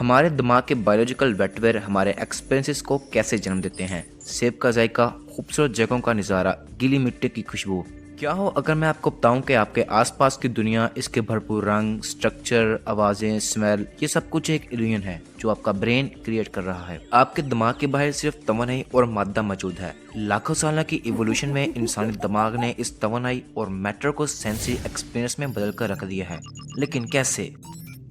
हमारे दिमाग के बायोलॉजिकल वेटवेयर हमारे एक्सपीरियंसेस को कैसे जन्म देते हैं। सेब का जायका, खूबसूरत जगहों का नज़ारा, गीली मिट्टी की खुशबू। क्या हो अगर मैं आपको बताऊं कि आपके आसपास की दुनिया, इसके भरपूर रंग, स्ट्रक्चर, आवाज़ें, स्मेल, ये सब कुछ एक इल्यूजन है जो आपका ब्रेन क्रिएट कर रहा है। आपके दिमाग के बाहर सिर्फ तवानाई और मादा मौजूद है। लाखों साल की इवोल्यूशन में इंसानी दिमाग ने इस तवानाई और मैटर को सेंसरी एक्सपीरियंस में बदल कर रख दिया है। लेकिन कैसे?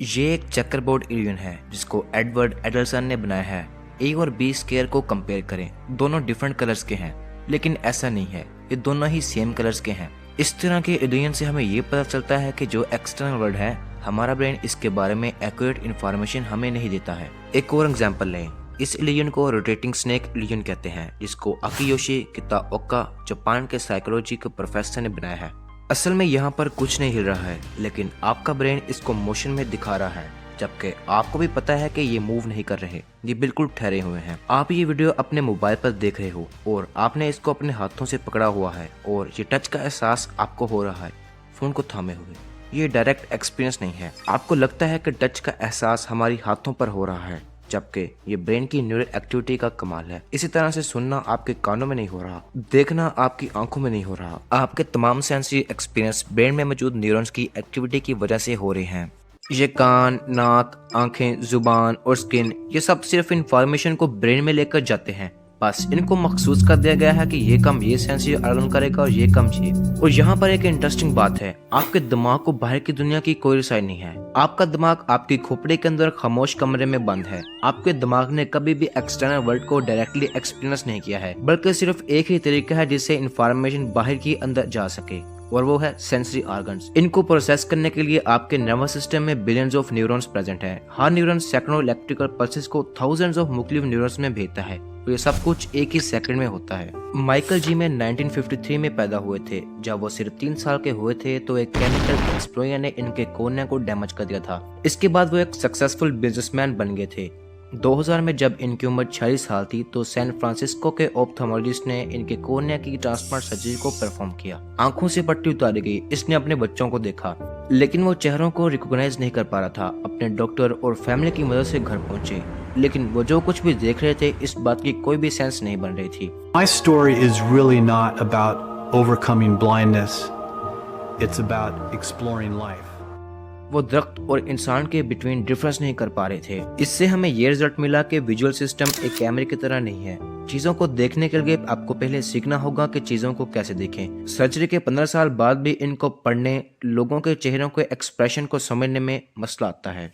ये एक चेकरबोर्ड इल्यूजन है जिसको एडवर्ड एडलसन ने बनाया है। ए और बी स्क्वायर को कंपेयर करें, दोनों डिफरेंट कलर्स के हैं, लेकिन ऐसा नहीं है, ये दोनों ही सेम कलर्स के हैं। इस तरह के इल्यूजन से हमें ये पता चलता है कि जो एक्सटर्नल वर्ल्ड है, हमारा ब्रेन इसके बारे में एक्यूरेट इन्फॉर्मेशन हमें नहीं देता है। एक और एग्जांपल लें, इस इल्यूजन को रोटेटिंग स्नेक इल्यूजन कहते हैं, जिसको अकियोशी किताओका जापान के साइकोलॉजी के प्रोफेसर ने बनाया है। असल में यहाँ पर कुछ नहीं हिल रहा है, लेकिन आपका ब्रेन इसको मोशन में दिखा रहा है, जबकि आपको भी पता है कि ये मूव नहीं कर रहे, ये बिल्कुल ठहरे हुए हैं। आप ये वीडियो अपने मोबाइल पर देख रहे हो और आपने इसको अपने हाथों से पकड़ा हुआ है और ये टच का एहसास आपको हो रहा है फोन को थामे हुए। ये डायरेक्ट एक्सपीरियंस नहीं है। आपको लगता है कि टच का एहसास हमारी हाथों पर हो रहा है, जबकि ये ब्रेन की न्यूरल एक्टिविटी का कमाल है। इसी तरह से सुनना आपके कानों में नहीं हो रहा, देखना आपकी आंखों में नहीं हो रहा। आपके तमाम सेंसरी एक्सपीरियंस ब्रेन में मौजूद न्यूरॉन्स की एक्टिविटी की वजह से हो रहे हैं। ये कान, नाक, आंखें, जुबान और स्किन, ये सब सिर्फ इंफॉर्मेशन को ब्रेन में लेकर जाते हैं। बस इनको मखसूस कर दिया गया है कि ये काम ये सेंसरी ऑर्गन करेगा और ये काम ये। और यहाँ पर एक इंटरेस्टिंग बात है, आपके दिमाग को बाहर की दुनिया की कोई रसाई नहीं है। आपका दिमाग आपकी खोपड़ी के अंदर खामोश कमरे में बंद है। आपके दिमाग ने कभी भी एक्सटर्नल वर्ल्ड को डायरेक्टली एक्सपीरियंस नहीं किया है, बल्कि सिर्फ एक ही तरीका है जिससे इंफॉर्मेशन बाहर की अंदर जा सके, और वो है सेंसरी ऑर्गन्स। इनको प्रोसेस करने के लिए आपके नर्वस सिस्टम में बिलियंस ऑफ न्यूरॉन्स प्रेजेंट है। हर न्यूरॉन सैकड़ों इलेक्ट्रिकल पल्सेस को थाउजेंड्स ऑफ मुख्तलिफ न्यूरॉन्स में भेजता है। तो ये सब कुछ एक ही सेकंड में होता है। माइकल जी में 1953 में पैदा हुए थे। जब वो सिर्फ 3 साल के हुए थे तो एक केमिकल एक्सप्लोजर ने इनके कोर्निया को डैमेज कर दिया था। इसके बाद वो एक सक्सेसफुल बिजनेसमैन बन गए थे। 2000 में जब इनकी उम्र 46 साल थी तो सैन फ्रांसिस्को के ऑप्थेल्मोलॉजिस्ट ने इनके कोर्निया की ट्रांसप्लांट सर्जरी को परफॉर्म किया। आंखों से पट्टी उतारी गई। इसने अपने बच्चों को देखा, लेकिन वो चेहरों को रिकॉग्नाइज नहीं कर पा रहा था। अपने डॉक्टर और फैमिली की मदद से घर पहुंचे, लेकिन वो जो कुछ भी देख रहे थे इस बात की कोई भी सेंस नहीं बन रही थी। My story is really not about overcoming blindness. It's about exploring life. वो दरख्त और इंसान के बिटवीन डिफरेंस नहीं कर पा रहे थे। इससे हमें ये रिजल्ट मिला कि विजुअल सिस्टम एक कैमरे की तरह नहीं है। चीजों को देखने के लिए आपको पहले सीखना होगा कि चीजों को कैसे देखें। सर्जरी के 15 साल बाद भी इनको पढ़ने, लोगों के चेहरों के एक्सप्रेशन को समझने में मसला आता है।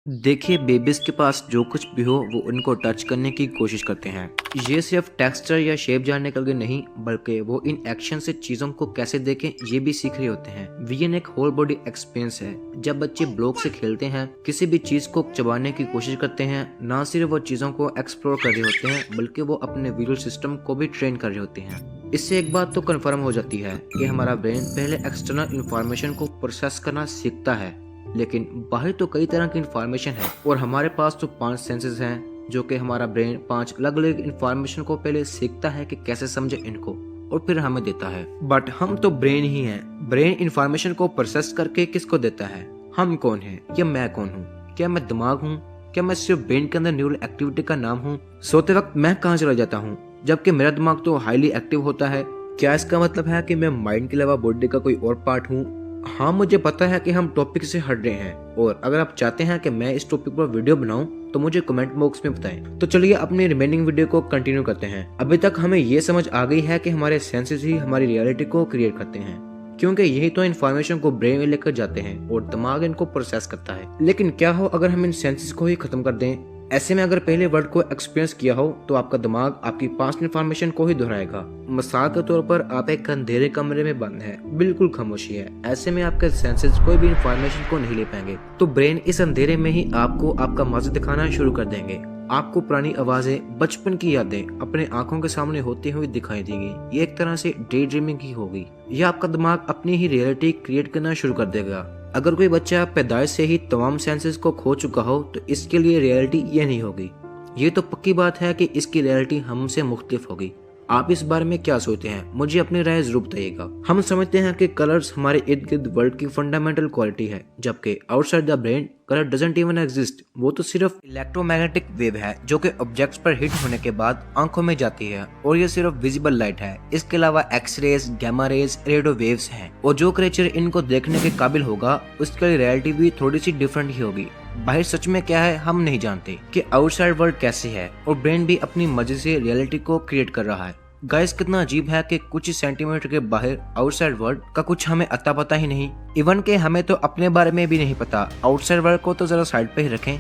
देखिए, बेबीज के पास जो कुछ भी हो वो उनको टच करने की कोशिश करते हैं। ये सिर्फ टेक्सचर या शेप जानने के लिए नहीं, बल्कि वो इन एक्शन से चीजों को कैसे देखें ये भी सीख रहे होते हैं। विजन एक होल बॉडी एक्सपीरियंस है। जब बच्चे ब्लॉक से खेलते हैं, किसी भी चीज को चबाने की कोशिश करते हैं, ना सिर्फ वो चीजों को एक्सप्लोर कर रहे होते हैं, बल्कि वो अपने विजुअल सिस्टम को भी ट्रेन कर रहे होते हैं। इससे एक बात तो कंफर्म हो जाती है कि हमारा ब्रेन पहले एक्सटर्नल इंफॉर्मेशन को प्रोसेस करना सीखता है, लेकिन बाहर तो कई तरह की इंफॉर्मेशन है और हमारे पास तो 5 सेंसेस हैं, जो कि हमारा ब्रेन 5 अलग अलग इंफॉर्मेशन को पहले सीखता है कि कैसे समझे इनको और फिर हमें देता है। बट हम तो ब्रेन ही हैं। ब्रेन इंफॉर्मेशन को प्रोसेस करके किसको देता है? हम कौन है या मैं कौन हूँ? क्या मैं दिमाग हूँ? क्या मैं सिर्फ ब्रेन के अंदर न्यूरल एक्टिविटी का नाम हूँ? सोते वक्त मैं कहाँ चला जाता हूँ जबकि मेरा दिमाग तो हाईली एक्टिव होता है? क्या इसका मतलब है कि मैं माइंड के अलावा बॉडी का कोई और पार्ट हूँ? हाँ, मुझे पता है कि हम टॉपिक से हट रहे हैं, और अगर आप चाहते हैं कि मैं इस टॉपिक पर वीडियो बनाऊं तो मुझे कमेंट बॉक्स में बताएं। तो चलिए अपनी रिमेनिंग वीडियो को कंटिन्यू करते हैं। अभी तक हमें ये समझ आ गई है कि हमारे सेंसेस ही हमारी रियलिटी को क्रिएट करते हैं, क्योंकि यही तो इन्फॉर्मेशन को ब्रेन में लेकर जाते हैं और दिमाग इनको प्रोसेस करता है। लेकिन क्या हो अगर हम इन सेंसेस को ही खत्म कर दें? ऐसे में अगर पहले वर्ड को एक्सपीरियंस किया हो तो आपका दिमाग आपकी पास्ट इन्फॉर्मेशन को ही दोहराएगा। मिसाल के तौर पर आप एक अंधेरे कमरे में बंद हैं, बिल्कुल खामोशी है। ऐसे में आपके सेंसेस कोई भी इन्फॉर्मेशन को नहीं ले पाएंगे, तो ब्रेन इस अंधेरे में ही आपको आपका मजा दिखाना शुरू कर देंगे। आपको पुरानी आवाजें, बचपन की यादें अपने आंखों के सामने होती हुई दिखाई देगी। ये एक तरह से डे ड्रीमिंग ही होगी। यह आपका दिमाग अपनी ही रियलिटी क्रिएट करना शुरू कर देगा। अगर कोई बच्चा पैदाइश से ही तमाम सेंसेस को खो चुका हो तो इसके लिए रियलिटी ये नहीं होगी। ये तो पक्की बात है कि इसकी रियलिटी हमसे मुख्तलिफ होगी। आप इस बारे में क्या सोचते हैं, मुझे अपनी राय जरूर बताइएगा। हम समझते हैं कि कलर्स हमारे इर्द गिर्द वर्ल्ड की फंडामेंटल क्वालिटी है, जबकि outside the brain colour doesn't even exist. वो तो सिर्फ इलेक्ट्रोमैग्नेटिक वेव है जो कि ऑब्जेक्ट्स पर हिट होने के बाद आंखों में जाती है, और ये सिर्फ विजिबल लाइट है। इसके अलावा X rays, gamma rays, radio waves हैं, और जो क्रिएचर इनको देखने के काबिल होगा उसके लिए रियलिटी भी थोड़ी सी डिफरेंट ही होगी। बाहर सच में क्या है हम नहीं जानते कि आउटसाइड वर्ल्ड कैसे है, और ब्रेन भी अपनी मर्जी से रियलिटी को क्रिएट कर रहा है। गाइस, कितना अजीब है कि कुछ ही सेंटीमीटर के बाहर आउटसाइड वर्ल्ड का कुछ हमें अता पता ही नहीं। इवन के हमें तो अपने बारे में भी नहीं पता, आउटसाइड वर्ल्ड को तो जरा साइड पे ही रखें।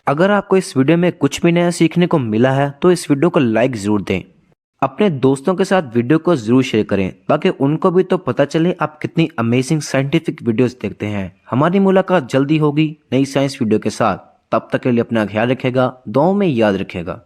अगर आपको इस वीडियो में कुछ भी नया सीखने को मिला है तो इस वीडियो को लाइक जरूर दें। अपने दोस्तों के साथ वीडियो को जरूर शेयर करें ताकि उनको भी तो पता चले आप कितनी अमेजिंग साइंटिफिक वीडियोस देखते हैं। हमारी मुलाकात जल्दी होगी नई साइंस वीडियो के साथ। तब तक के लिए अपना ख्याल रखेगा, दुआओं में याद रखेगा।